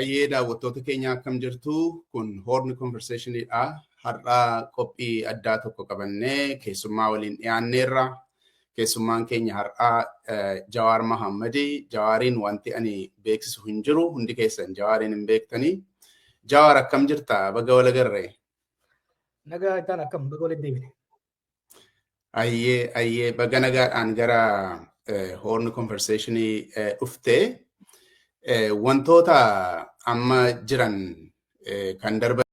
Ayyee daawwattoota keenya akkam jirtu kun Horn Conversationidha. Har'aa qophii addaa tokko qabannee keessummaa waliin dhiyaanneerra. Keessummaan keenya har'aa Jawaar Mahammadi. Jawaariin wanti ani beeksisu hin jiru. Hundi keessan Jawaariin hin beektanii. Jawaar akkam jirta? Baga wal agarree. Nagaa itaan akkam baga walitti deebine. Ayyee baga nagaadhaan gara Horn Conversationii dhuftee. Wantoota amma jiran kan darban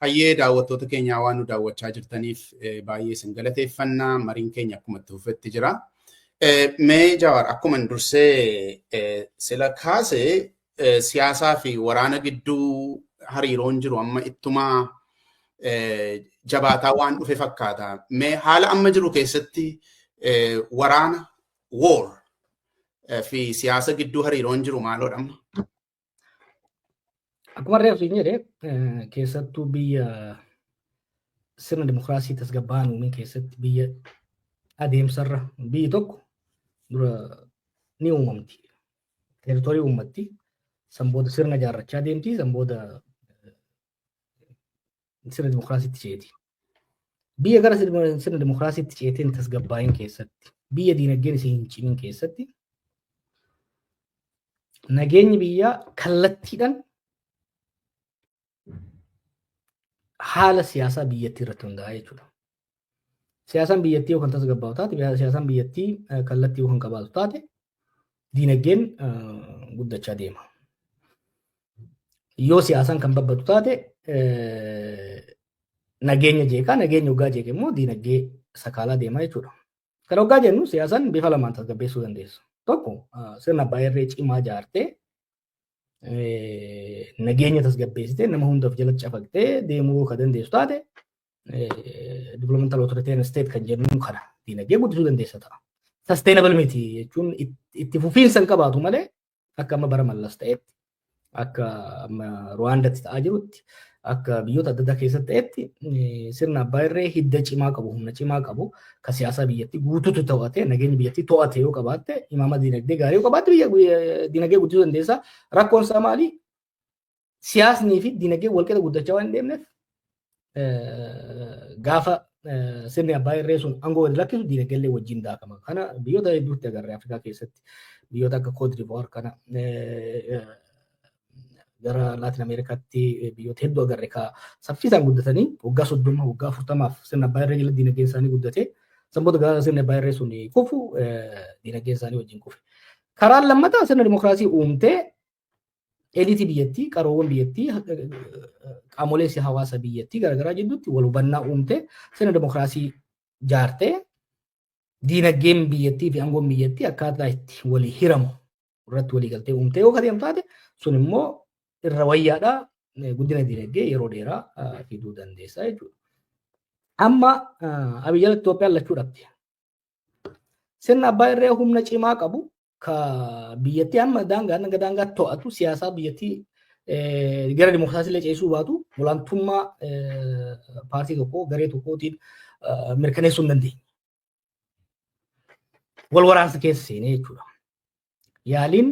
Hayyee daawwattoota keenyaa waan nu daawwachaa jirtaniif baay'ee isin galateeffannaa. Mariin keenya akkuma itti fufetti jira. Mee Jawaar akkuma dursee sila kaasee siyaasaa fi waraana gidduu hariiroon jiru amma ittumaa jabaataa waan dhufe fakkaata. Mee haala amma jiru keessatti waraana war fi siyaasa gidduu hariiroon jiru maaloodha amma? Akkuma reeffi jedhee keessattuu biyya sirna dimokiraasii tasgabba'an uume keessatti biyya adeemsarra biyyi tokko dura ni uumamti. Teeritorii uummatti san booda sirna ijaarrachaa deemti, san booda sirna dimokiraasiitti ceeti. Biyya gara sirna dimokiraasiitti ceeteen tasgabbaa'in keessatti biyya diinagdeen isii hin cimin keessatti nageenyi biyyaa kallattiidhaan haala siyaasaa biyyattii irratti hundaa'a jechuudha. Siyaasaan biyyattii yookaan tasgabbaa'u taate, siyaasaan biyyattii kallattii yookaan qabaatu taate, diinagdeen guddachaa deema. Yoo siyaasaan kan babbadu taate, nageenya jeeqaa, nageenya hoggaa jeeqe immoo diinagdee sakaalaa deema jechuudha. Kan hoggaa jennu siyaasaan bifa lamaan tasgabbeessuu dandeessu. Tokko sirna abbaa irree cimaa ijaartee nageenya tasgabbeessitee nama hundaaf jalatti cafaqxee deemuu kan dandeessu taate developmental authoritarian state kan jennu kana diinagdee guddisuu dandeessa ta'a. Sustainable miti jechuun itti fufiinsa hin qabaatu malee akka amma bara mallas ta'etti akka amma Ruwaandatti ta'aa jirutti akka biyyoota adda addaa keessatti ta'etti sirna abbaa irree hidda cimaa qabu humna cimaa qabu kan siyaasa biyyattii guutuutu to'ate nageenya biyyattii to'ate yoo qabaatte imaama diinagdee gaarii yoo qabaatte biyya diinagdee guddisuu dandeessa. Rakkoon isaa maali? Siyaasnii fi diinagdee walqixa guddachaa waan hin deemneef gaafa sirni abbaa irree sun aangoo wal lakkisu diinagdee wajjin daakama. Kana biyyoota hedduutti agarre Afrikaa keessatti biyyoota akka Cote d'Ivoire kana gara Laatin Ameerikaatti biyyoota hedduu agarre ka saffisaan guddatanii waggaa 30 waggaa 40 sirna abbaa irree jala diinagdeen isaanii guddatee san booda gara sirna abbaa irree sun kufu diinagdeen isaanii wajjin kufe. Karaan lammataa sirna dimokiraasii uumtee eliitii biyyattii, qaroowwan biyyattii, qaamolee hawaasa biyyattii garaagaraa jidduutti wal hubannaa uumtee sirna dimokiraasii jaartee diinagdeen biyyattii fi aangoon biyyattii akkaataa itti walii hiramu irratti walii galtee uumtee yoo kadeemtu taate sun immoo irra wayyaadhaa guddina diinagdee yeroo dheeraa fiduu dandeessa jechuudha. Amma abiyya Itoophiyaan lachuu dhabde. Sirna abbaa irree humna cimaa qabu ka biyyattii amma daangaa to'atu siyaasaa biyyattii gara dimokiraasii ceesuu baatu olaantummaa paartii tokkoo garee tokkootiin mirkaneessuu hin dandeenye. Wal waraansa keessa seenee jechuudha. Yaaliin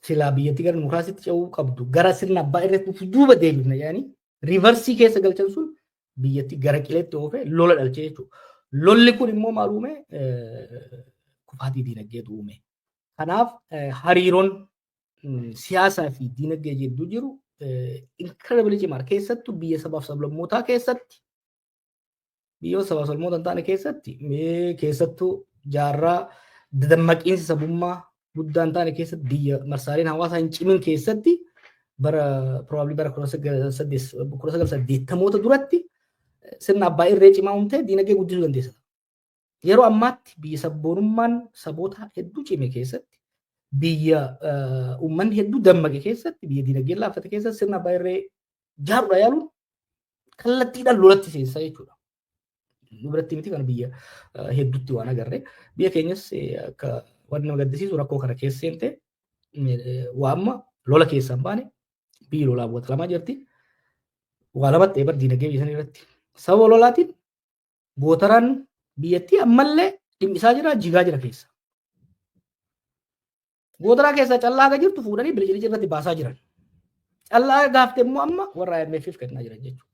silaa biyyattii gara dimokiraasiitti ce'uu qabdu gara sirna abbaa irratti duuba deebifna yaani riivarsii keessa galchan sun biyyattii gara qileetti oofee lola dhalchee jechuudha. Lolli kun immoo maal uume kufaatii diinagdeetu uume. Kanaaf hariiroon siyaasaa fi diinagdee jidduu jiru incredibly cimaa keessattuu biyya sabaaf sablammootaa keessatti biyyoota sabaaf sablammoota hin taane keessattuu jaarraa dadammaqiinsi sabummaa guddaa hin taane keessatti biyya marsaaleen hawaasaa hin cimin keessatti bara 1980 duratti sirna abbaa irree cimaa uumtee diinagdee guddisuu dandeessa. Yeroo ammaatti biyya sabboonummaan saboota hedduu cime keessatti biyya uummanni hedduu dammaqe keessatti biyya diinagdeen laaffate keessatti sirna abbaa irree jaaruudha yaaluun kallattiidhaan lolatti seensa jechuudha. Nu biratti miti kan biyya hedduutti waan agarre biyya keenyas akka waan nama gaddisiisu rakkoo kana keessa seente waamma lola keessa hin baane biyyi lolaa waggoota lamaa jirti. Waa lamatti eebar diinagdee biyya sana irratti sababa lolaatiin gootaraan biyyattii ammallee dhimmisaa jira jigaa jira keessa. Gootaraa keessa callaa aga jirtu fuudhanii bilijilici irratti baasaa jiran. Callaa gaafte immoo amma warra IMF'if kennaa jiran jechuudha.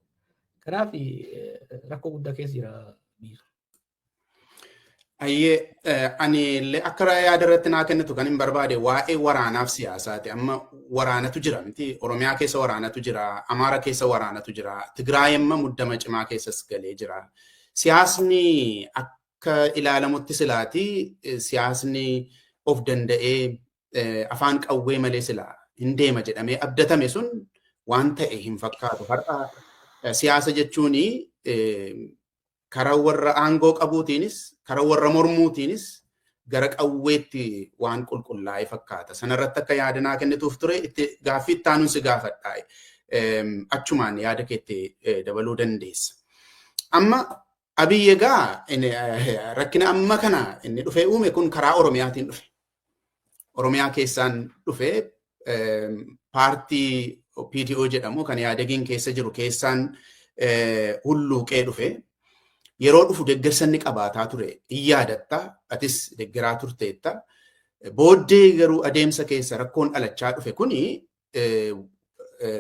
Kanaaf rakkoo guddaa keessa jira biyya. Ani akka yaada irratti naa kennitu kan hin barbaade waa'ee waraanaaf siyaasaati. Amma waraanatu jira miti. Oromiyaa keessa waraanatu jira. Amaara keessa waraanatu jira. Tigraay amma muddama cimaa keessas galee jira. Siyaasni akka ilaalamutti silaati. Siyaasni of danda'ee afaan qawwee malee silaa hin deema jedhamee abdatame sun waan ta'e hin fakkaatu. Har'a siyaasa jechuun karaa warra aangoo qabuutiinis karaa warra mormuutiinis gara qawweetti waan qulqullaa'e fakkaata. Sanarratti akka yaadanaa kennituuf ture itti gaaffii itti aanuun si gaafadhaa. Achumaan yaada keetti dabaluu dandeessa. Amma Abiy egaa rakkina amma kana inni dhufee uume kun karaa Oromiyaatiin dhufe. Oromiyaa keessaan dhufe paartii PTO jedhamu kan Ihaadegiin keessa jiru keessaan hulluuqee dhufe. Yeroo dhufu deeggarsa inni qabaataa ture in yaadatta, atis deeggaraa turteetta. Booddee garuu adeemsa keessa rakkoon dhalachaa dhufe kuni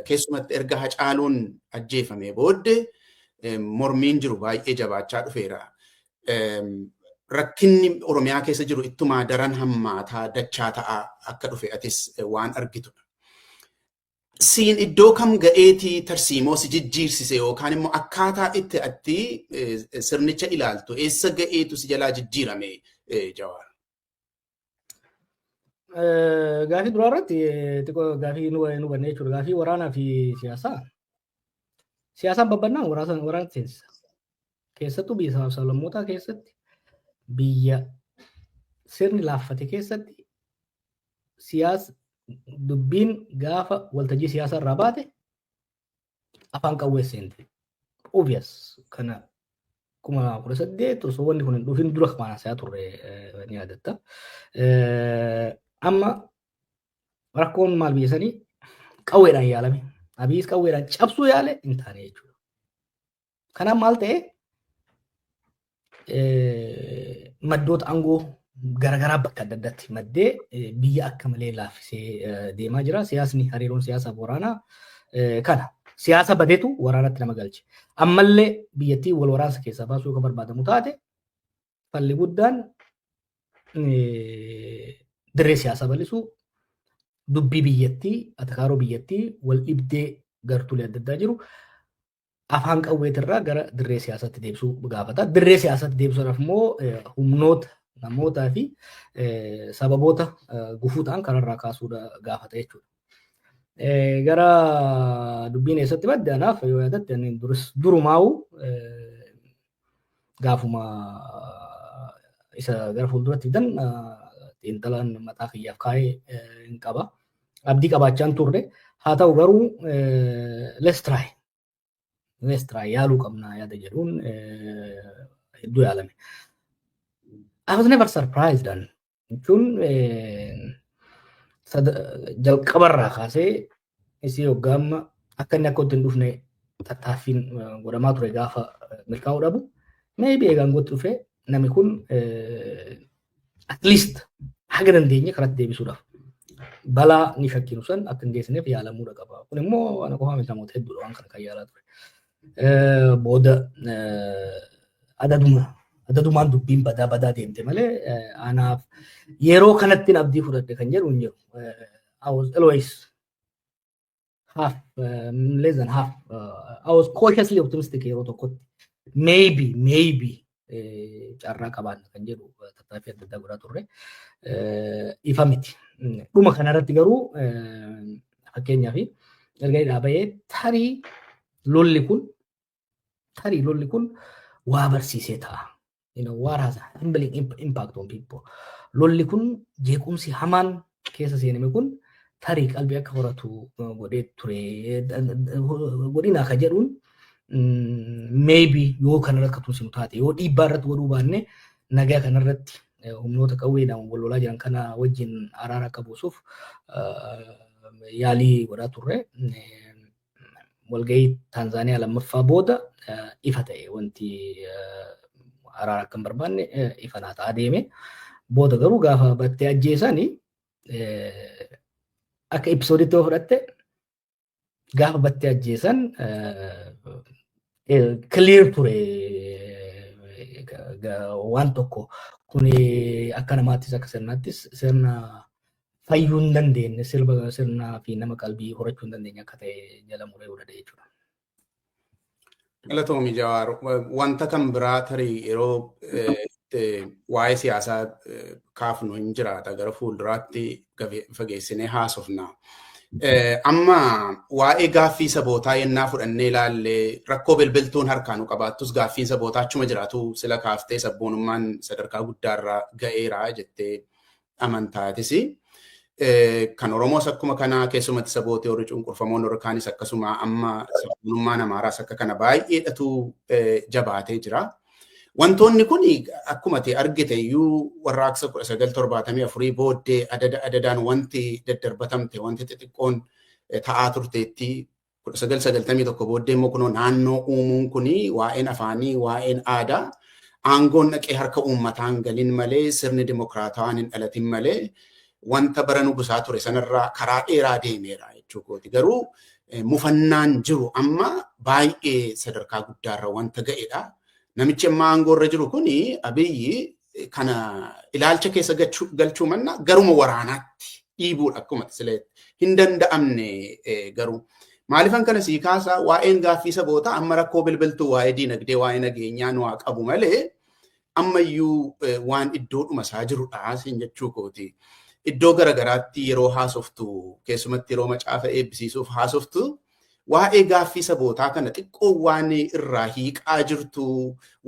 keessumatti erga Hacaaluun ajjeefamee booddee mormiin jiru baay'ee jabaachaa dhufeera. Rakkinni Oromiyaa keessa jiru ittumaa daran hammaataa dachaa ta'aa akka dhufe atis waan argitudha. Siin iddoo kam ga'eetii tarsiimoo si jijjiirsise yookaan immoo akkaataa itti atti sirnicha ilaaltu eessa ga'eetu si jalaa jijjiirame Jawaar? Gaafii duraa irratti gaafii nu hubannee jechuudha. Gaafii waraanaa fi siyaasaa. Siyaasaan babbannaan waraana seensa. Keessattuu biyya sablammootaa keessatti biyya sirni laaffate keessatti siyaasa dubbiin gaafa waltajjii siyaasaa irraa baate afaan qawwee seente. Obvious kana 2018 osoo wanni kun hin dhufin dura kamanaasaa turre ni yaadatta. Amma rakkoon maal biyya sanii qawweedhaan yaalame. Abiyyiis qawweedhaan cabsuu yaale hin taane jechuudha. Kanaaf maal ta'e maddoota aangoo garaagaraa bakka adda addaatti maddee biyya akka malee laaffisee deemaa jira. Siyaasni hariiroon siyaasaaf waraanaa kana. Siyaasa badeetu waraanatti nama galche. Ammallee biyyattii wal waraansa keessaa baasuu yoo barbaadamu taate falli guddaan dirree siyaasaa bal'isuu, dubbii biyyattii, atakaaroo biyyattii, wal dhibdee gartuulee adda addaa jiru afaan qawweetirraa gara dirree siyaasaatti deebisuu gaafata. Dirree siyaasaatti deebisuudhaaf immoo humnoota namootaa fi sababoota gufuu ta'an kanarraa kaasuudha gaafata jechuudha. Gara dubbiin eessatti madde anaaf yoo yaadatte durumaa'u gaafuma isa gara fuulduratti fidan xiinxalaan mataa kiyyaaf kaa'ee hin qaba. Abdii qabaachaan turre. Haa ta'u garuu let's try yaaluu qabna yaada jedhuun hedduu yaalame. I was never surprised dan jechuun jalqabarraa kaasee isii hoggaamma akka inni akka itti hin dhufne tattaaffiin godhamaa ture gaafa milkaa'uu dhabu. Maybe eegaan gotti dhufe namni kun at least haga dandeenye karatti deebisuudhaaf balaa ni shakkiinu san akka hin geessineef yaalamuudha qaba. Kun immoo ana qofaa miti namoota hedduudha waan kana kan yaalaa ture. Booda adadumaan dubbiin badaa deemte malee anaaf yeroo kanatti abdii fudhadhe kan jedhu hin jiru. I was always less than half. I was cautiously optimistic yeroo tokkotti. Maybe carraa qabaanna kan jedhu tattaaffii adda addaa godhaa turre. Ifa miti. Dhuma kanarratti garuu fakkeenyaaf erga dhaaba'ee tarii lolli kun waa barsiisee ta'a. What has a humbling impact on people. Lolli kun jeequmsi hamaan keessa seename kun tarii qalbii akka horatu godhee ture. Godhina akka jedhuun maybe yoo kanarratti tumsinu taate yoo dhiibbaa irratti godhuu baanne nagaa kanarratti humnoota qawweedhaan wal lolaa jiran kana wajjin araara akka buusuuf yaalii godhaa turre. Walgahii Taanzaaniyaa lammaffaa booda ifa ta'e wanti araara akka hin barbaanne ifa naa ta'aa deeme. Booda garuu gaafa battee ajjeesanii akka episooditti yoo fudhatte gaafa battee ajjeesan clear ture waan tokko kun akka namaattis akka sirnaattis sirna fayyuu hin dandeenye sirnaa fi nama qalbii horachuu hin dandeenye akka ta'e jala muree godhadhe jechuudha. Galatoomi Jawaar, wanta kan biraa tarii yeroo waa'ee siyaasaa kaafnu hin jiraata gara fuulduraatti fageessinee haasofna. Amma waa'ee gaaffii sabootaa yennaa fudhannee ilaalle rakkoo bilbiltuun harkaan nu qabaattus gaaffiin sabootaa achuma jiraatu sila kaaftee sabboonummaan sadarkaa guddaarra ga'eera jettee amantaatis. Kan Oromoos akkuma kanaa keessumatti sabootee warri cunqurfamoon warri kaanis akkasuma amma sabboonummaan Amaaraas akka kana baay'eedhatu jabaatee jira. Wantoonni kun akkuma argite iyyuu warraaqsa 1974 booddee adadaan wanti daddarbatamte wanti xixiqqoon ta'aa turteetti 1991 booddee immoo kunoo naannoo uumuun kun waa'een afaanii waa'een aadaa aangoon dhaqee harka uummataan galin malee sirni dimokiraatawaan hin dhalatin malee wanta bara nugusaa ture sanarraa karaa dheeraa deemeera jechuukooti. Garuu mufannaan jiru amma baay'ee sadarkaa guddaarra wanta ga'edha. Namichi amma aangoorra jiru kun Abiyyi kana ilaalcha keessa galchuu manna garuma waraanaatti dhiibuudha akkuma sileetti hin danda'amne garuu. Maaliifan kana sii kaasaa waa'een gaaffii sabootaa amma rakkoo bilbiltuu waa'ee diinagdee waa'ee nageenyaa nu haa qabu malee ammayyuu waan iddoodhuma isaa jirudha siin jechuu kooti. Iddoo garagaraatti yeroo haasoftu keessumatti yeroo macaafa eebbisiisuuf haasoftu waa'ee gaaffii sabootaa kana xiqqoo waan irraa hiiqaa jirtu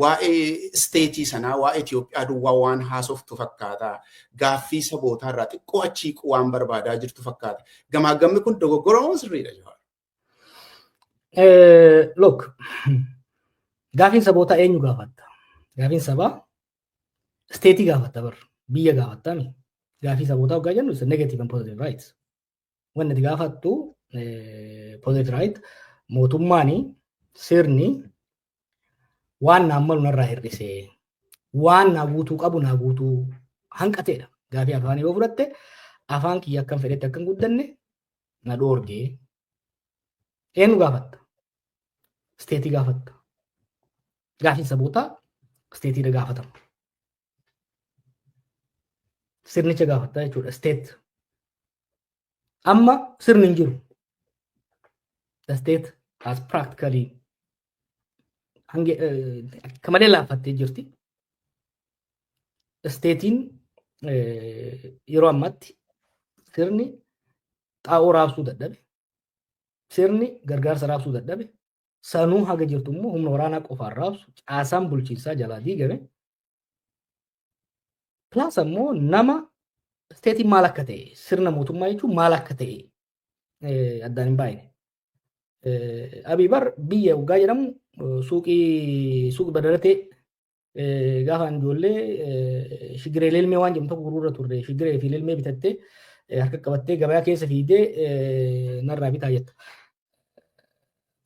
waa'ee isteetii sanaa waa'ee Itoophiyaa duwwaa waan haasoftu fakkaata. Gaaffii sabootaa irraa xiqqoo achii waan barbaadaa jirtu fakkaata. Gamaagamni kun dogoggora moo sirriidha Jawaar? Look, gaafiin sabootaa eenyu gaafatta? Gaafiin sabaa isteetii gaafatta bar biyya gaafattami. Gaafii sabootaa waggaa jennu is negative and positive rights. Wanni ati gaafattu positive right mootummaan sirni waan naamma nurraa hir'isee waan naa guutuu qabu naa guutuu hanqateedha. Gaafii afaanii yoo fudhatte afaan kiyya akkam fedhetti akkam guddanne na dhoorgee eenyu gaafatta? Isteetii gaafatta. Gaafiin sabootaa isteetiidha gaafatama. Sirnicha gaafatta jechuudha isteet. Amma sirni hin jiru. The state has practically akka malee laaffattee jirti. Isteetiin yeroo ammaatti sirni xaa'oo raabsuu dadhabe. Sirni gargaarsa raabsuu dadhabe. Sanuu haga jirtu immoo humna waraanaa qofaan raabsu caasaan bulchiinsaa jalaa diigame. Plus ammoo nama isteetiin maal akka ta'e sirna mootummaa jechuun maal akka ta'e addaan hin baay'ine. Abiy bar biyya waggaa jedhamu suuqii badaratee gaafaan ijoollee shigiree leelmee waan jedhamu tokko gurgurra turre shigiree fi leelmee bitattee harka qabattee gabaa keessa fiidee narraa bitaa jetta.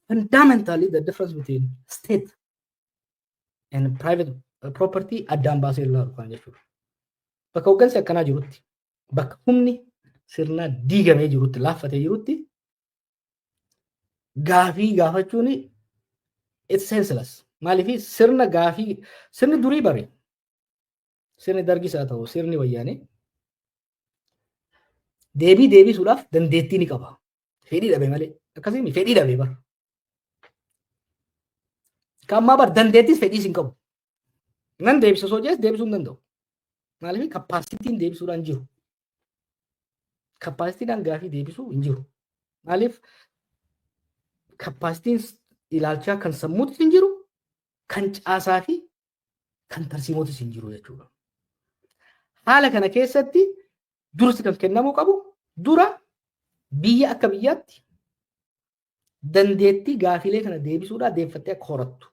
Fundamentally the difference between state and private property addaan baasee ilaalu kan jechuudha. Bakka hoggansi akkanaa jirutti bakka humni sirnaa diigamee jirutti laaffatee jirutti gaafii gaafachuun it's senseless. Maaliif sirna gaafii sirni durii bare sirni dargis haa ta'u sirni wayyaanee deebisuudhaaf dandeettii ni qaba. Fedhii dhabe malee akkasii fedhii dhabe bara. Kammaa bar dandeettis fedhiis hin qabu. Nan deebisa soo jees deebisuu hin danda'u. Maaliif kappaasitiin deebisuudhaan jiru. Kappaasitiidhaan gaafii deebisuu hin jiru. Maaliif kappaasitiin ilaalchaa kan sammuutis hin jiru, kan caasaa fi kan tarsiimootis hin jiru jechuudha. Haala kana keessatti dursi kan kennamuu qabu dura biyya akka biyyaatti dandeettii gaafilee kana deebisuudhaan deeffattee akka horattu.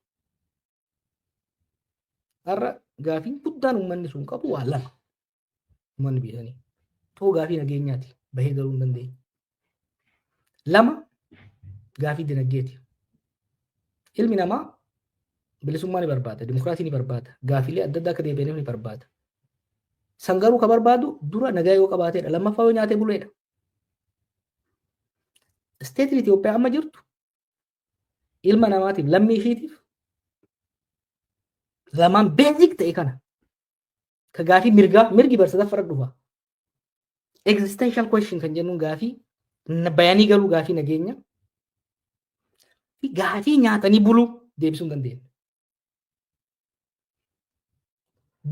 Har'a gaafiin guddaan uummanni sun qabu waa lama. Uummanni biyyanii. Tokko gaafii nageenyaati. Bahee galuu hin dandeenye. Lama gaafii dinagdeeti. Ilmi namaa bilisummaa ni barbaada. Dimokiraasii ni barbaada. Gaafilee adda addaa akka deebi'aniif ni barbaada. San garuu ka barbaadu dura nagaa yoo qabaateedha. Lammaffaa yoo nyaatee buleedha. Isteetiin Itoophiyaa amma jirtu ilma namaatiif lammii ishiitiif lamaan beezik ta'e kana ka gaafii mirgi barsiisaa fara dhufa. Existential question kan jennuun gaafii bayanii galuu gaafii nageenya fi gaafii nyaatanii buluu deebisuu hin dandeenye.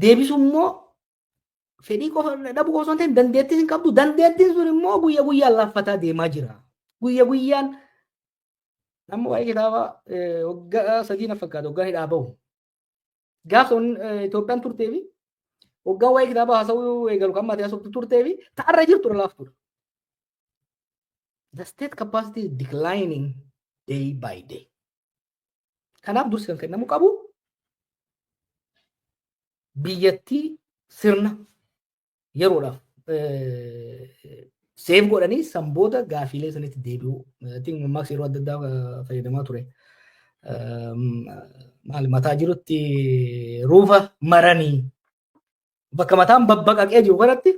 Deebisuu immoo fedhii qofa dhabu osoo hin ta'in dandeettii hin qabdu. Dandeettiin sun immoo guyyaa guyyaan laaffataa deemaa jira. Guyyaa guyyaan nama waa'ee kitaaba waggaa sadii na fakkaata waggaa hidhaa bahu. Gaafa Itoophiyaan turtee fi waggaa waa'ee kitaaba haasawuu eegalu kan maatii haasoftu turtee fi ta'arra jirtu laaftuudha. The state capacity is declining day by day. Kanaaf dursi kan kennamu qabu biyyattii sirna yeroodhaaf seef godhanii sanboota gaafiilee sanitti deebi'u. Mammaaksa yeroo adda addaa fayyadamaa ture. Maal mataa jirutti ruufa maranii bakka mataan babbaqaqee jiru kanatti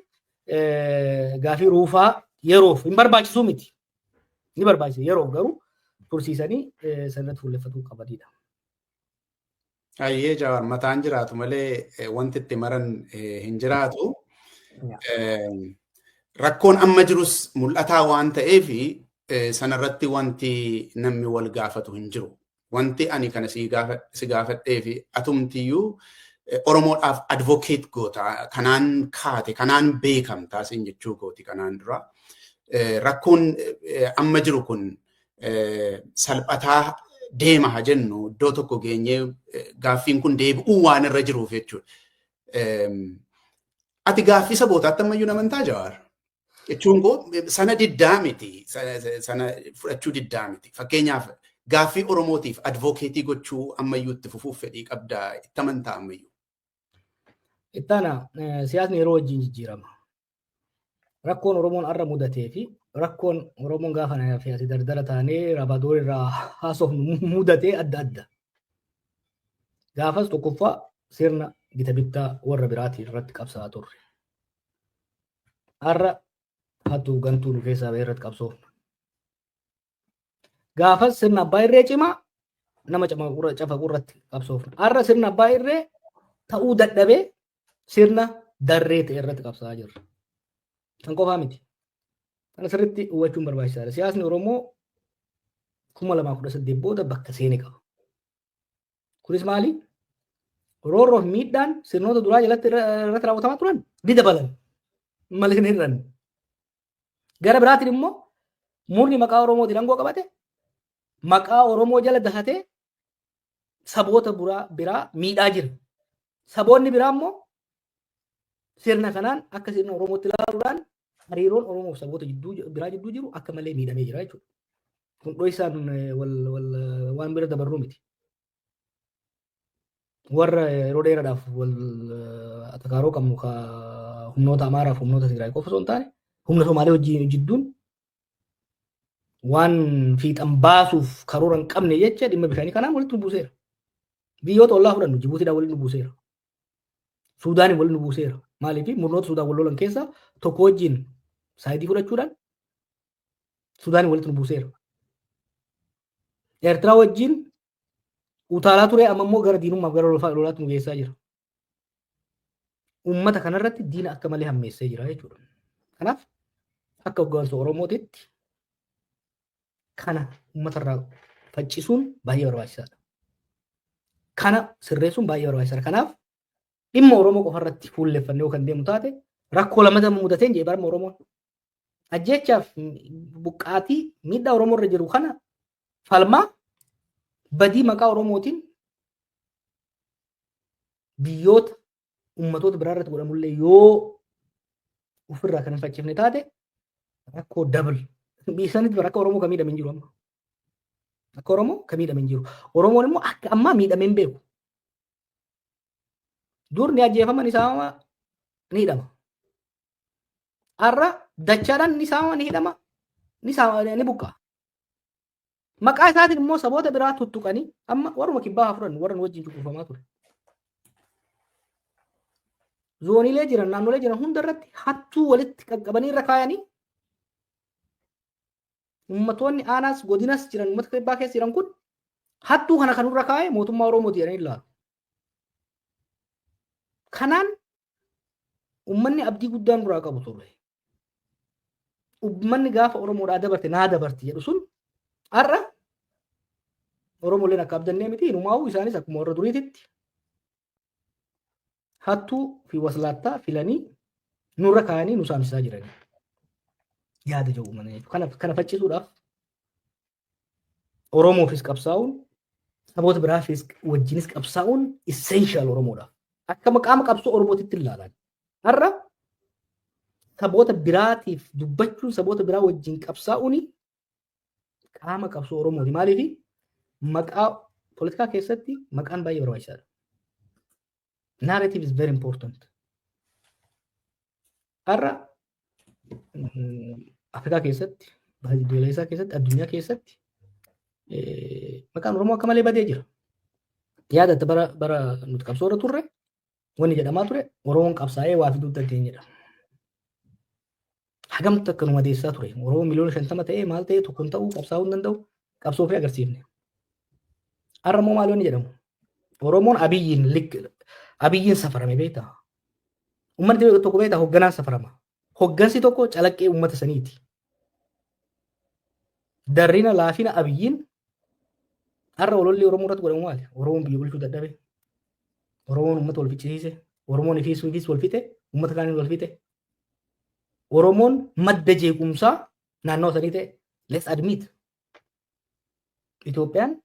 gaafii ruufaa yeroof hin barbaachisu miti. Ni barbaachisa yeroof garuu tursiisanii sanatti fuulleffatuu qabanidha. Ayyee Jawaar mataan jiraatu malee wanti itti maran hin jiraatu. Rakkoon amma jirus mul'ataa waan ta'eef sanarratti wanti namni wal gaafatu hin jiru. Wanti ani kana si gaafadhee fi atumtiyyuu Oromoodhaaf advocate goota kanaan kaate kanaan beekamtaa sin jechuu gooti kanaan dura. Rakkoon amma jiru kun salphataa deema haa jennu iddoo tokko geenyee gaaffiin kun deebi'uu waan irra jiruuf jechuudha. Ati gaaffii sabootaatti ammayyuu namantaa Jawaar. Jechuun koo sana diddaa miti. Sana fudhachuu diddaa miti. Fakkeenyaaf gaaffii Oromootiif advokeetii gochuu ammayyuu itti fufuuf fedhii qabdaa itti amantaa ammayyuu. Ittaana siyaasni yeroo wajjin jijjiirama. Rakkoon Oromoon har'a mudatee fi rakkoon Oromoon gaafa fi ati dardara taanee rabadoor irraa haasofnu mudatee adda adda. Gaafas tokkoffaa sirna gita bittaa warra biraatii irratti qabsaa turre. Har'a hattuu gantuu nu keessaa bahee irratti qabsoofna. Gaafas sirna abbaa irree cimaa nama cafa irratti qabsoofna. Har'a sirna abbaa irree ta'uu dadhabee sirna darree ta'e irratti qabsaa jirra. Kan qofaa miti. Kana sirriitti hubachuun barbaachisaadha. Siyaasni Oromoo 2018 booda bakka seenee qaba. Kunis maali? Roorroo fi miidhaan sirnoota duraa jalatti irratti raawwatamaa turan ni dabalan. Malee ni hir'an. Gara biraatiin immoo murni maqaa Oromootiin aangoo qabate maqaa Oromoo jala dahatee saboota biraa miidhaa jira. Saboonni biraa immoo sirna kanaan akka sirna Oromootti ilaaluudhaan hariiroon Oromoo fi saboota biraa jidduu jiru akka malee miidhamee jira jechuudha. Kun dho'isaan waan bira dabarru miti. Warra yeroo dheeraadhaaf wal atakaaroo qabnu humnoota Amaaraa fi humnoota Tigraay qofa osoo hin taane humna Somaalee wajjin jidduun waan fiixan baasuuf karoora hin qabne jecha dhimma bishaanii kanaan walitti nu buuseera. Biyyoota ollaa fudhannu Jibuutiidhaan walitti nu buuseera. Suudaaniin walitti nu buuseera. Maaliif murnoota Suudaan wal lolan keessaa tokko wajjin saayitii fudhachuudhaan Suudaaniin walitti nu buuseera. Eertiraa wajjin utaalaa ture amma immoo gara diinummaaf gara lolaatti nu geessaa jira. Uummata kanarratti diina akka malee hammeessee jira jechuudha. Kanaaf akka hoggansa Oromootitti kana uummatarraa faccisuun baay'ee barbaachisaadha. Kana sirreessuun baay'ee barbaachisaadha. Kanaaf dhimma Oromoo qofarratti fuulleffannee yoo kan deemu taate rakkoo lamata mudateen jee barma Oromoon. Ajjeechaaf buqqaatii miidhaa Oromoo irra jiru kana falmaa badii maqaa Oromootiin biyyoota uummatoota biraa irratti godhamullee yoo ofirraa kan hin faccifne taate rakkoo dabal. Biisanitti akka Oromoo kan miidhame hin jiru amma. Akka Oromoo kan miidhame hin jiru. Oromoon immoo akka ammaa miidhame hin beeku. Dur ni ajjeefaman isaa ni hidhama. Har'a dachaadhaan ni saama ni hidhama. Ni buqqaa. Maqaa isaatiin immoo saboota biraa tuttuqanii amma warruma kibbaa furan warra wajjin cunqurfamaa ture. Zooniilee jiran naannolee jiran hunda irratti hattuu walitti qaqqabanii irra kaayanii ummatoonni aanaas godinas jiran uummata kibbaa keessa jiran kun hattuu kana kan irra kaayee mootummaa Oromooti jedhanii ilaalu. Kanaan ummanni abdii guddaan duraa qabu ture. Ummanni gaafa Oromoodhaa dabarte naa dabarte jedhu sun har'a Oromooleen akka abdannee miti inumaa'uu isaanis akkuma warra duriititti hattuu fi waslaattaa filanii nurra kaayanii nu saamsisaa jirani. Yaada jiru uummanni jechuudha. Kana faccisuudhaaf Oromoofis qabsaa'uun saboota biraafis wajjinis qabsaa'uun essential Oromoodhaaf. Akka maqaama qabsoo Oromootitti ilaalan. Har'a saboota biraatiif dubbachuun saboota biraa wajjin qabsaa'uun qaama qabsoo Oromooti. Maaliif maqaa poolitikaa keessatti maqaan baay'ee barbaachisaadha. Narrative is very important. Har'a Afrikaa keessatti, Biyyoolessaa keessatti, addunyaa keessatti maqaan Oromoo akka malee badee jira. Yaadatta bara nuti qabsoo irra turre wanni jedhamaa ture Oromoon qabsaa'ee waa fiduu dandeenyedha. Hagamtu akka nu madeessaa ture. Oromoon miliyoona 50 ta'ee maal ta'ee tokkoon ta'uu qabsaa'uu hin danda'u qabsoo fi agarsiifne. Har'a immoo maal wanni jedhamu? Oromoon abiyyiin safarame beektaa? Uummanni tokko beektaa hoogganaan safarama. Hooggansi tokko calaqqee uummata saniiti. Darrina laafina abiyyiin har'a ololli Oromoo irratti godhamu maali? Oromoon biyya bulchuu dadhabe. Oromoon uummata wal ficcisiise. Oromoon ifiis wal fixe. Uummata kaaniin wal fixe. Oromoon madda jeequmsaa naannoo sanii ta'e. Let's admit. Itoophiyaan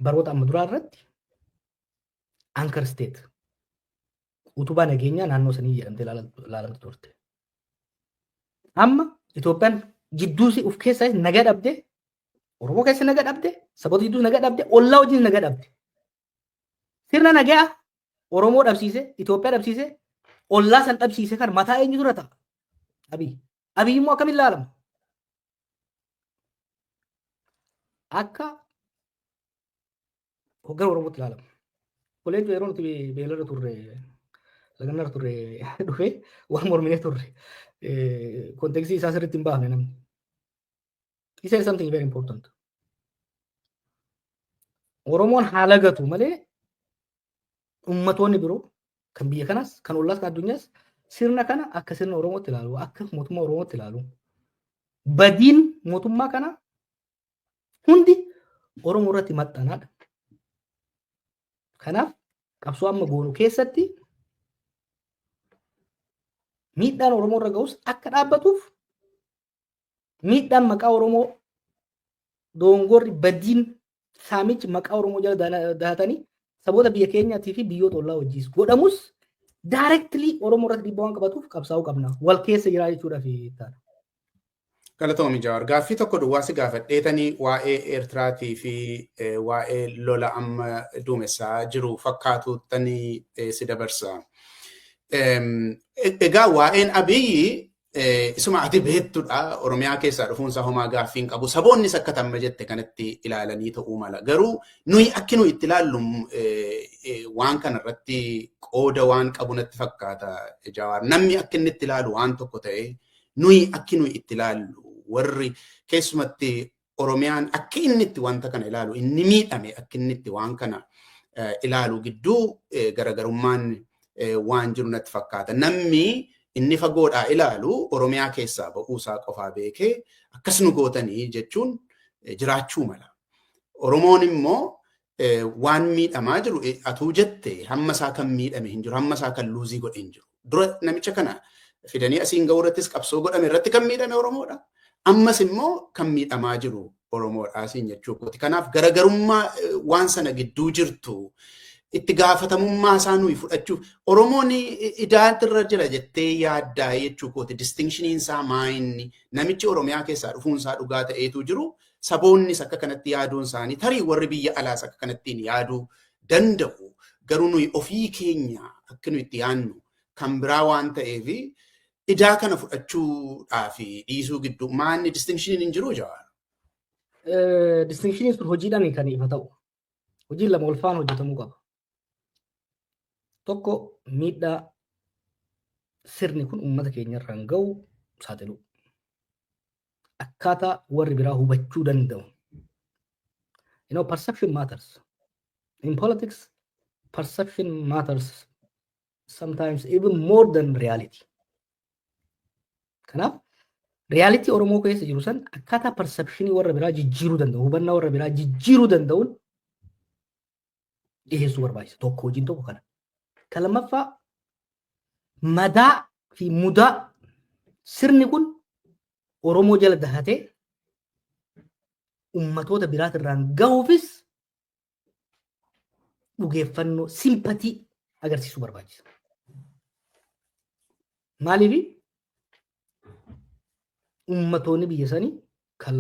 baroota amma duraa irratti anchor state utubaa nageenyaa naannoo sanii jedhamtee ilaalamtu turte. Amma Itoophiyaan jidduusi of keessaa nagaa dhabde, Oromoo keessa nagaa dhabde, saboota jidduu nagaa dhabde, ollaa wajjin nagaa dhabde. Sirna nagaa Oromoo dhabsiise, Itoophiyaa dhabsiise, ollaa san dhabsiise kan mataa eenyu dura ta'a? Abiy immoo akkamiin ilaalama? Akka hoggana Oromootti ilaalama. Koleentu yeroo nuti beelarra turre, laganarra turre dhufee waan morminee turre kontekstii isaa sirriitti hin baafne namni. He said something very important. Oromoon haala gatu malee ummatoonni biroo kan biyya kanas kan ollaas kan addunyaas sirna kana akka sirna Oromootti ilaalu, akka mootummaa Oromootti ilaalu. Badiin mootummaa kana hundi Oromoo irratti maxxanaadha. Kanaaf qabsoo amma goonu keessatti miidhaan Oromoo irra ga'us akka dhaabbatuuf miidhaan maqaa Oromoo doongorri badiin saamichi maqaa Oromoo jala dahatanii saboota biyya keenyaatii fi biyyoota ollaa wajjis godhamus directly Oromoo irratti dhiibbaa waan qabatuuf qabsaa'uu qabna. Wal keessa jiraa jechuudha fi taana. Galatoomii Jawaar. Gaaffii tokko duwwaasi gaafadheetanii waa'ee Eertiraatii fi waa'ee lola amma duumessaa jiru fakkaatuuttanii si dabarsa. Egaa waa'een Abiyyi isuma ati beektudha. Oromiyaa keessaa dhufuunsaa homaa gaaffii hin qabu. Saboonnis akka tamma jette kanatti ilaalanii ta'uu mala. Garuu nuyi akki nuyi itti ilaallu waan kanarratti qooda waan qabu natti fakkaata Jawaar. Namni akka inni itti ilaalu waan tokko ta'e nuyi akki nuyi itti ilaallu warri keessumatti Oromiyaan akka inni itti wanta kana ilaalu inni miidhame akka inni itti waan kana ilaalu gidduu garagarummaan waan jiru natti fakkaata. Namni inni fagoodhaa ilaalu Oromiyaa keessaa ba'uusaa qofaa beekee akkas nu gootanii jechuun jiraachuu mala. Oromoon immoo waan miidhamaa jiru atuu jette hamma isaa kan miidhame hin jiru, hamma isaa kan luuzii godhe hin jiru. Dura namicha kana fidanii asiin ga'uu irrattis qabsoo godhame irratti kan miidhame Oromoodha. Ammas immoo kan miidhamaa jiru Oromoodha asiin jechuudha. Kanaaf garagarummaa waan sana gidduu jirtu itti gaafatamummaa isaa nuyi fudhachuuf Oromoon idaatirra jira jettee yaaddaa jechuudha. Distinction isaa maayinni namichi Oromiyaa keessaa dhufuunsaa dhugaa ta'eetu jiru. Saboonnis akka kanatti yaaduun isaanii tarii warri biyya alaas akka kanattiin yaaduu danda'u. Garuu nuyi ofii keenya akka nuyi itti yaadnu kan biraa waan ta'eef idaa kana fudhachuudhaa fi dhiisuu gidduu maanni distinction hin jiru Jawaar. Distinction sun hojiidhaan kan ifa ta'u. Hojiin lama wal faana hojjetamuu qaba. Tokko miidhaa sirni kun uummata keenya irraan ga'u saaxilu. Akkaataa warri biraa hubachuu danda'u. Perception matters. In politics, perception matters sometimes even more than reality. Kanaaf reality Oromoo keessa jiru san akkaataa perceptionii warra biraa jijjiiruu danda'u, hubannaa warra biraa jijjiiruu danda'uun dhiyeessuu barbaachisa. Tokko hojiin tokko kana. Kan lammaffaa madaa fi mudaa sirni kun Oromoo jala dahatee ummatoota biraatirraan gahuufis dhugeeffannoo simpatii agarsiisuu barbaachisa. Maaliif ummatoonni biyya sanii kan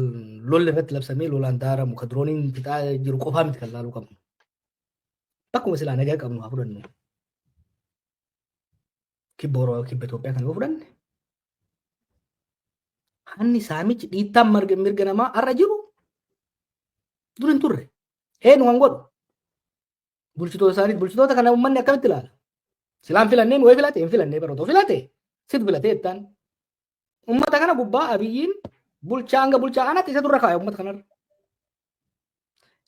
lolli irratti labsamee lolaan daaramu kan dirooniin fixaa jiru qofaa miti kan laaluu qabnu. Bakkuma silaa nagaa qabnu haa fudhannu. Kibba Itoophiyaa kan yoo fudhanne hanni saamichi dhiittaan mirga namaa har'a jiru dur hin turre. Eenyu kan godhu bulchitoota isaaniiti. Bulchitoota kana uummanni akkamitti ilaala? Silaan filanneen wayii filate hin filannee baroota filate sit filatee jettaan. Uummata kana gubbaa Abiyyiin bulchaa hanga bulchaa anaatti isa durra kaaya uummata kanarra.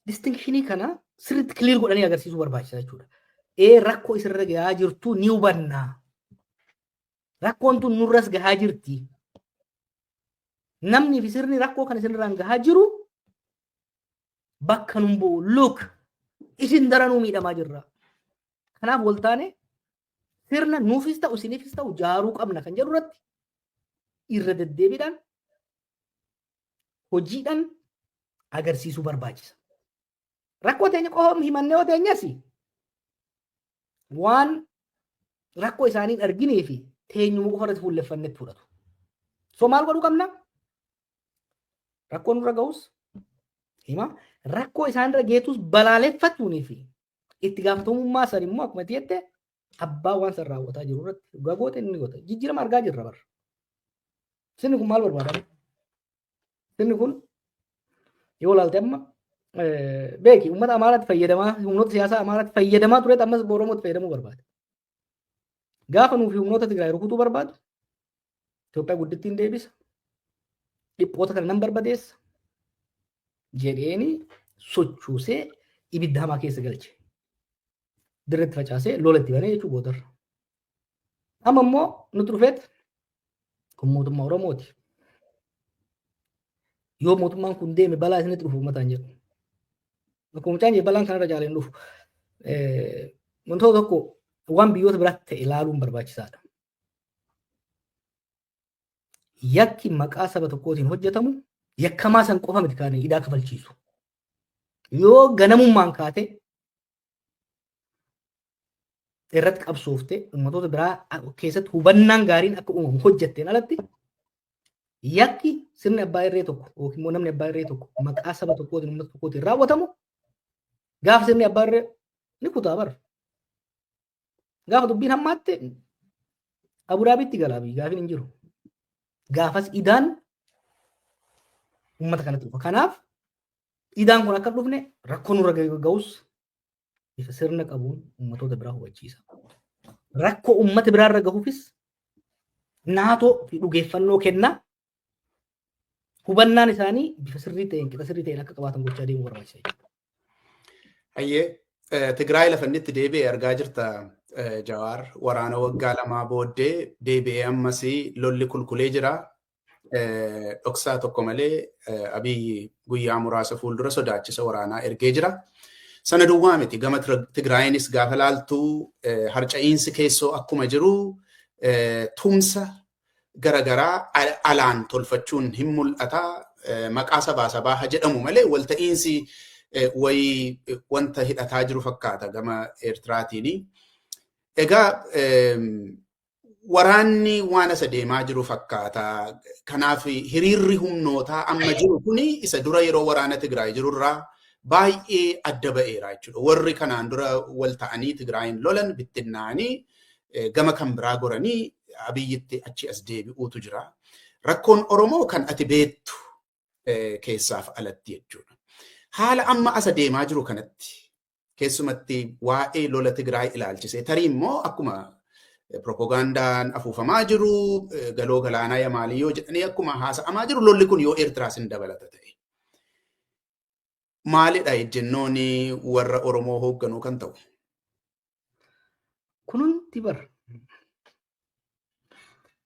Distinkishinii kana sirriitti kiliir godhanii agarsiisuu barbaachisa jechuudha. Rakkoo isirra gahaa jirtu ni hubanna. Rakkoon tun nurras gahaa jirti. Namni fi sirni rakkoo kana isinirraan gahaa jiru bakka nun bu'u look isin daranuu miidhamaa jirra. Kanaaf waltaane sirna nuufis ta'u isiniifis ta'u jaaruu qabna kan jedhu irratti irra deddeebiidhaan hojiidhaan agarsiisuu barbaachisa. Rakkoo teenya qofa himannee yoo teenyas waan rakkoo isaanii arginee fi teenyuma qofa irratti fuulleffannetti fudhatu. So maal godhuu qabna? Rakkoo nurra ga'us hima rakkoo isaanirra geetus balaaleffatuunii fi itti gaafatamummaa san immoo akkuma jette abbaa waan san raawwataa jiru irratti gagoota inni godha. Jijjiirama argaa jirra barra. Sirni kun maal barbaada? Sirni kun yoo ilaalte amma beeki uummata Amaaraatti fayyadamaa humnoota siyaasaa Amaaraatti fayyadamaa tureet ammas Oromootti fayyadamuu barbaada. Gaafa nuuf humnoota Tigraay rukutuu barbaadu Itoophiyaa guddittiin deebisa. Dhiphoota kana nan barbadeessa jedheeni sochoosee ibidda hamaa keessa galche. Dirreetti facaasee lola itti banee jechuu boodarra. Amma immoo nuti dhufeet kun mootummaa Oromooti. Yoo mootummaan kun deeme balaa isinitti dhufu uummataan jedhu. Akkuma mucaan jee balaan kanarra jaaleen dhufu. Wantoota tokko waan biyyoota biraatti ta'e ilaaluun barbaachisaadha. Yakki maqaa saba tokkootiin hojjetamu yakkamaa san qofa miti kaanii hidhaa kafalchiisu. Yoo ganamummaan kaate irratti qabsoofte uummatoota biraa keessatti hubannaan gaariin akka uumamu hojjetteen alatti yakki sirni abbaa irree tokko yookiin immoo namni abbaa irree tokko maqaa saba tokkootiin uummata tokkootiin raawwatamu gaafa sirni abbaa irree ni kutaa bara. Gaafa dubbiin hammaatte Abudaabiitti galaa gaafin hin jiru. Gaafas idaan uummata kanatti dhufa. Kanaaf idaan kun akka dhufne rakkoo nurra ga'us ifa sirna qabuun uummatoota biraa hubachiisa. Rakkoo uummata biraarra gahuufis naatoo fi dhugeeffannoo kenna. Hubannaan isaanii bifa sirrii ta'een qixa sirrii ta'een akka qabaatan gochaa deemuu barbaachisa. Hayyee Tigraay lafa inni itti deebi'ee argaa jirta Jawaar waraana waggaa lamaa booddee deebi'ee ammas lolli kulkulee jira. Dhoksaa tokko malee Abiyyi guyyaa muraasa fuuldura sodaachisa waraanaa ergee jira. Sana duwwaa miti gama Tigraayinis gaafa laaltuu harca'iinsi keessoo akkuma jiru tumsa garagaraa alaan tolfachuun hin mul'ata. Maqaa sabaa haa jedhamu malee walta'iinsi wayii wanta hidhataa jiru fakkaata gama Eertiraatiin. Egaa waraanni waan asa deemaa jiru fakkaata. Kanaaf hiriirri humnootaa amma jiru kuni isa dura yeroo waraana Tigraay jirurraa baay'ee adda ba'eera jechuudha. Warri kanaan dura wal ta'anii Tigraayin lolan bittinnaanii gama kan biraa goranii Abiyyitti achi as deebi'uutu jira. Rakkoon Oromoo kan ati beektu keessaaf alatti jechuudha. Haala amma asa deemaa jiru kanatti keessumatti waa'ee lola Tigraay ilaalchisee tarii immoo akkuma propagandaan afuufamaa jiru galoo galaanaa Yamaalii yoo jedhanii akkuma haasa'amaa jiru lolli kun yoo Eertiraas hin dabalata ta'e. Maalidha ejjennoon warra Oromoo hoogganuu kan ta'u? Kunuunti bar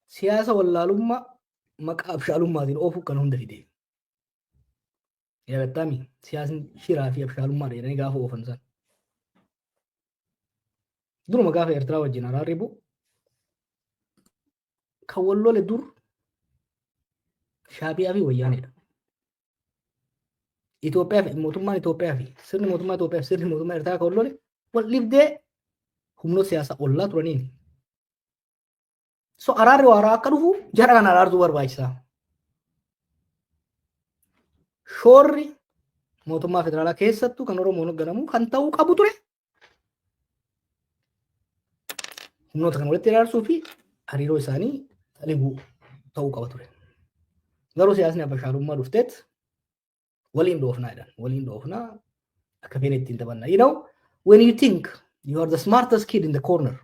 siyaasa wallaalummaa maqaa abshaalummaatiin oofuu kan hunda fide. Yaadattaami siyaasni shiraa fi abshaalummaa jedhanii gaafa oofan san. Duruma gaafa Eertiraa wajjin araarri bu'u kan wal lole dur Shaabiyaa fi Wayyaanedha. Itoophiyaa fi mootummaan Itoophiyaa fi sirni mootummaa Itoophiyaa fi sirni mootummaa Eertiraa kan wal lole wal dhibdee humnoota siyaasaa ollaa turaniin. So araarri waaraa akka dhufu jara kan araarsuu barbaachisaa. Shoorri mootummaa federaalaa keessattuu kan Oromoon hoogganamu kan ta'uu qabu ture. Humnoota kan walitti araarsuu fi hariiroo isaanii xaliguu ta'uu qaba ture. Garuu siyaasni abashaalummaa dhufteet waliin dhoofnaa jedhan. Waliin dhoofnaa akka feene ittiin taphanna. You know, when you think you are the smartest kid in the corner,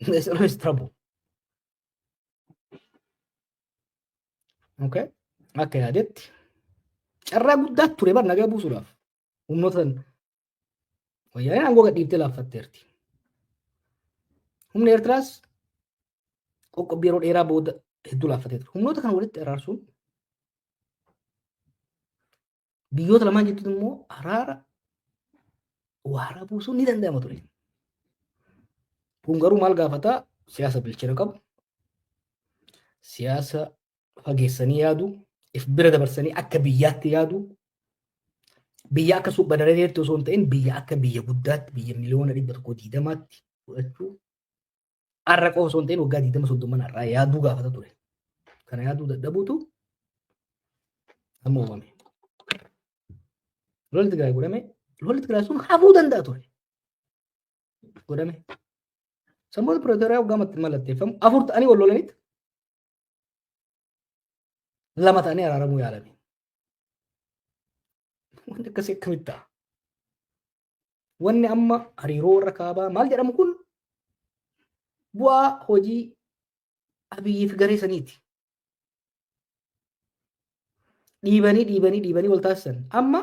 there's always trouble. Okay? Akka yaadetti carraa guddaa ture bar nagaa buusuudhaaf humnoota Wayyaaneen aangoo gadhiiftee laaffatteerti. Humni Eertiraas qoqqobbii yeroo dheeraa booda hedduu laaffatee ture. Humnoota kana walitti araarsuun biyyoota lamaan jettuun immoo araara waaraa buusuun ni danda'ama ture. Kun garuu maal gaafataa? Siyaasa bilchina qabu, siyaasa fageessanii yaadu, if bira dabarsanii akka biyyaatti yaadu, biyya akka suubbadareetti osoo hin ta'in biyya akka biyya guddaatti, biyya miliyoona 120tti fudhachuu har'a qofa osoo hin ta'in waggaa 20-30 har'aa yaaduu gaafata ture. Kana yaaduu dadhabuutu amma uumame. Lolli Tigraay godhame, lolli Tigraay sun hafuu danda'a ture. Godhame. Sammuu Pireetooriyaa waggaa mallatteeffamu 4 ta'anii wal lolanitti 2 ta'anii araaramuu yaalame. Wanti akkasii akkamitti ta'a? Wanni amma hariiroo warra kaabaa maal jedhamu kun bu'aa hojii Abiyyi fi garee saniiti. Dhiibanii wal taasisan. Amma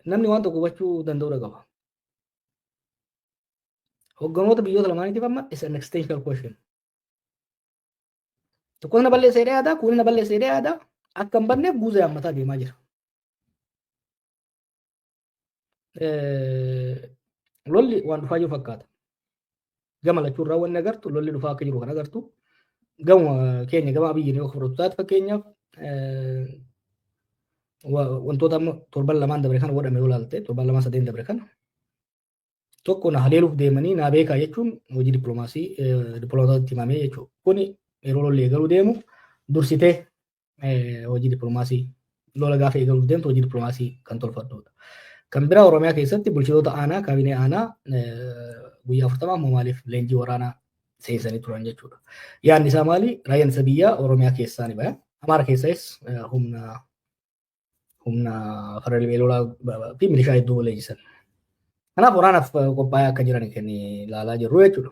namni waan tokko hubachuu danda'uu qaba. Hogganoota biyyoota lamaaniitiif amma is an existential question. Tokko na balleessee yaadaa, kuuni na balleessee yaadaa. Akka hin banneef guuza yaammataa deemaa jira. Lolli waan dhufaa jiru fakkaata. Gama lachuurraa wanni agartu lolli dhufaa akka jiru kan agartu. Gama keenya gama Abiyyiin yoo fudhatu taate fakkeenyaaf wantoota amma 7 dabre kana godhame yoo ilaalte 7 dabre kana tokko na haleeluuf deemanii naa beekaa jechuun hojii dippiloomaasii dippiloomaatatti himamee jechuudha. Kuni yeroo lolli eegaluu deemu dursitee hojii dippiloomaasii lola gaafa eegaluuf deemtu hojii dippiloomaasii kan tolfattudha. Kan biraa Oromiyaa keessatti bulchitoota aanaa kaabinee aanaa guyyaa 40 maaliif leenjii waraanaa seensanii turan jechuudha. Yaadni isaa maali? Raayyaan isa biyyaa Oromiyaa keessaa ni baya. Amaara keessaas humna farda lolaa fi milishaa hedduu leenjisan. Kanaaf waraanaaf qophaa'aa akka jiran kan ilaalaa jirru jechuudha.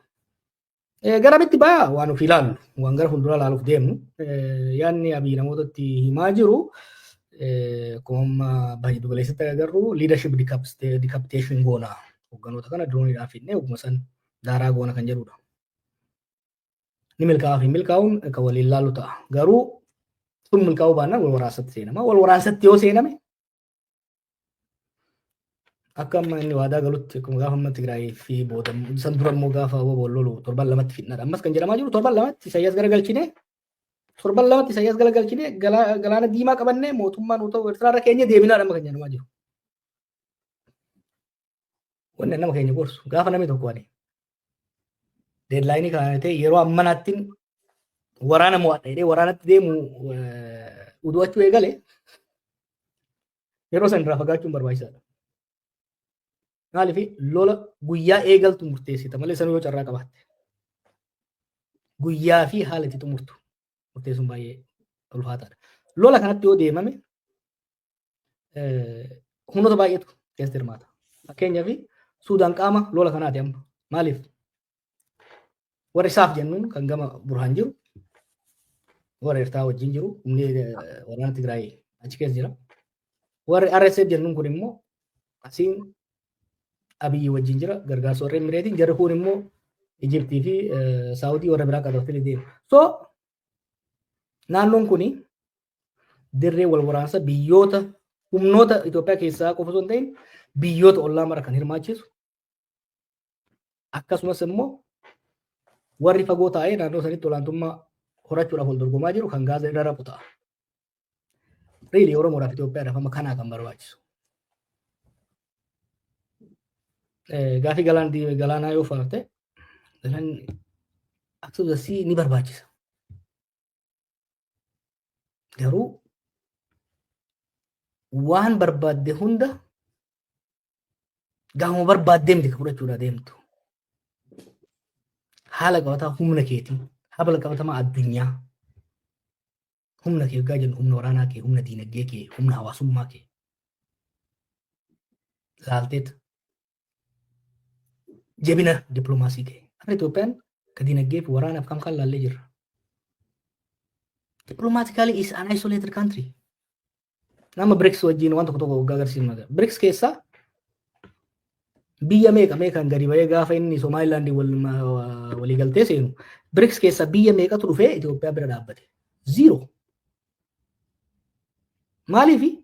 Garamitti baya waan of ilaallu, waan gara fuuldura ilaaluuf deemnu yaadni Abiyyi namootatti himaa jiru akkuma baay'ee dugaleessatti agarru leadership decapitation goona. Hogganoota kana dirooniidhaan fidnee ogguma san daaraa goona kan jedhudha. Ni milkaa'aa fi milkaa'uun kan waliin ilaallu ta'a. Garuu sun milkaa'uu baannaan wal waraansatti seenama. Wal waraansatti yoo seename akka amma inni waadaa galutti akkuma gaafa amma Tigraay fi booda san dura immoo gaafa wal lolu 7 fidnaadha. Ammas kan jedhamaa jiru 7 Isaayyaas garagalchine Isaayyaas garagalchine galaana diimaa qabannee mootummaan haa ta'u Eertiraarra keenya deebinaadha amma kan jedhamaa jiru. Wanni nama keenya gorsu gaafa namni tokko ani deadlaayinii kana ta'e yeroo ammanaatti waraana mo'adha jedhee waraanatti deemu udu'achuu eegale yeroo san irraa fagaachuun barbaachisaadha. Maaliif lola guyyaa eegaltu murteessita malee sanuu yoo carraa qabaatte. Guyyaa fi haala itti xumurtu murteessuun baay'ee ulfaataadha. Lola kanatti yoo deemame humnoota baay'eetu keessatti hirmaata. Fakkeenyaaf Suudaan qaama lola kanaati amma. Maaliif? Warri isaaf jennuun kan gama Burhaan jiru, warri Eertiraa wajjin jiru, humni waraana Tigraay achi keessa jira. Warri RSF jennuun kun immoo asiin Abiyyi wajjin jira, gargaarsa warra Imireetiin, jarri kun immoo Ijiptii fi Saawudii warra biraa qabatanii deemu. So naannoon kuni dirree wal waraansa biyyoota humnoota Itoophiyaa keessaa qofa osoo hin ta'in biyyoota ollaa mara kan hirmaachisu. Akkasumas immoo warri fagoo taa'ee naannoo sanitti olaantummaa horachuudhaaf wal dorgomaa jiru kan Gaazaa irra rafu ta'a. Riili Oromoodhaaf Itoophiyaadhaaf amma kanaa kan barbaachisu. Gaafii galaanaa yoo faafte galaanni akkasumas ni barbaachisa. Garuu waan barbaadde hunda gaafuma barbaadde miti fudhachuudha deemtu. Haala qabataa humna keetii, haala qabatamaa addunyaa. Humna kee waggaa jennu humna waraanaa kee, humna diinagdee kee, humna hawaasummaa kee. Laalteet jabina dippiloomaasii kee. Akka Itoophiyaan ka diinagdee fi waraanaaf kam kan laallee jirra. Diplomatically is an isolated country. Nama BRICS wajjin waan tokko waggaa agarsiifna. BRICS keessaa biyya meeqaan gadi bahee gaafa inni Somaliland walii galtee seenu BRICS keessaa biyya meeqatu dhufee Itoophiyaa bira dhaabbate? Zero. Maaliif?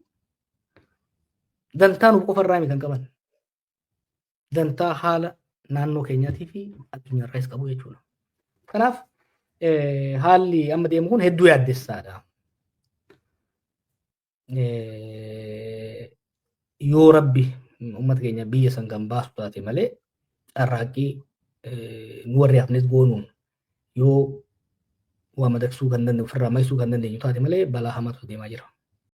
Dantaa nuuf qofarraa kan qaban. Dantaa haala naannoo keenyaatii fi addunyaarraas qabu jechuudha. Kanaaf haalli amma deemu kun hedduu yaaddessaadha. Yoo Rabbi uummata keenya biyya san kan baasu taate malee carraaqqii nu warri hafnes goonuun yoo waa madaqsuu kan dandeenyu ofirraa maysuu kan dandeenyu taate malee balaa hamaatu deemaa jira.